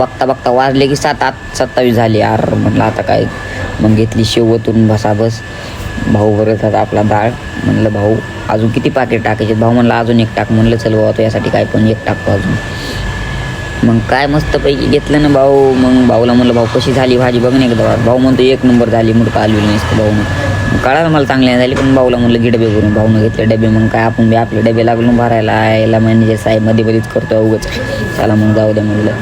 बघता बघता वाजले की 7:27 झाले यार. म्हटलं आता काय, मग घेतली शेवतून बस भाऊ भरत होता आपला डाळ. म्हणलं भाऊ अजून किती पाकिट टाकायचे, भाऊ म्हणलं अजून एक टाक. म्हणलं चल भाऊ तो यासाठी काय पण एक टाकतो अजून. मग काय मस्तपैकी घेतलं ना भाऊ. मग भाऊला म्हणलं भाऊ कशी झाली भाजी बघ ना एकदा. भाऊ म्हणतो 1 नंबर झाली, मुडका आलेली नसतं भाऊ. मग कळालं मला चांगली झाली, पण भाऊला म्हणलं की डबे भरून. भाऊनं घेतले डबे. मग काय आपण बी आपले डबे लागलो भरायला. यायला मॅनेजर साहेब मध्ये करतो उगाच. चला मग जाऊ द्या म्हणलं.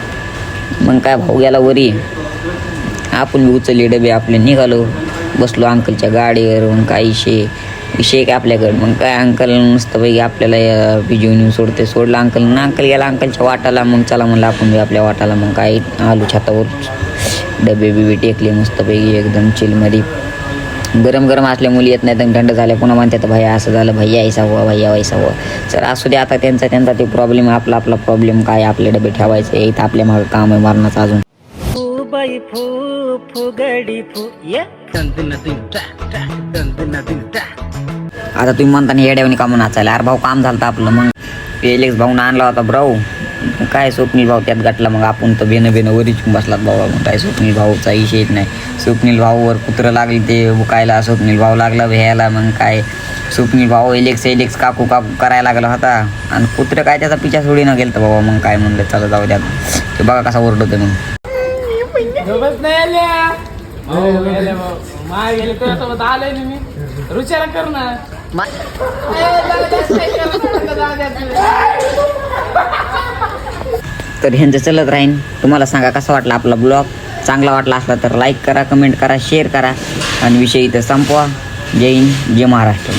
मग काय भाऊ गेला वरी, आपण बी उचलले डबे आपले, निघालो. बसलो अंकलच्या गाडीवर. मग काय विषय काय आपल्याकडे. मग काय अंकल मस्तपैकी आपल्याला भिजवून येऊन सोडलं अंकल ना. अंकल गेला अंकलच्या वाटाला. मग चला म्हणलं आपण बी आपल्या वाटाला. मग काय आलू छातावर डबे बिबे टेकले मस्तपैकी एकदम चिलमध्ये. गरम असल्या मुली येत नाही, तर थंड झाल्या पुन्हा म्हणतात भैया असं झालं, भैया ऐसा हुआ, भैया वैसा हुआ. सर असू दे आता, त्यांचा ते प्रॉब्लेम, आपला प्रॉब्लेम काय. आपले डबे ठेवायचे इथं, आपल्या मागं काम आहे मारण्याचं अजून. आता तुम्ही म्हणता ना येड्यावनी काम नाचायला. अरे भाऊ काम झालं आपलं. मग पेलेक्स भाऊन आणला होता ब्राऊ. काय स्वप्नील भाऊ त्यात गाठला. मग आपण तर बेनं वरीच बसलात भाऊ. मग काय स्वप्नील भाऊचा विषय नाही. स्वप्नील भाऊवर कुत्रं लागले ते बुकायला. स्वप्नील भाऊ लागला भ्यायला. मग काय स्वप्नील भाऊ एलेक्स काकू करायला लागला होता. आणि कुत्रं काय त्याचा पिछा सोडीनं गेलं तर बाबा. मग काय म्हणलं चला जाऊ द्या. ते बघा कसा ओरडतोय मग. तर ह्यांचं चलत राहीन. तुम्हाला सांगा कसा वाटला आपला ब्लॉग. चांगला वाटला असला तर लाईक करा, कमेंट करा, शेअर करा आणि विषय इथं संपवा. जय हिंद, जय महाराष्ट्र.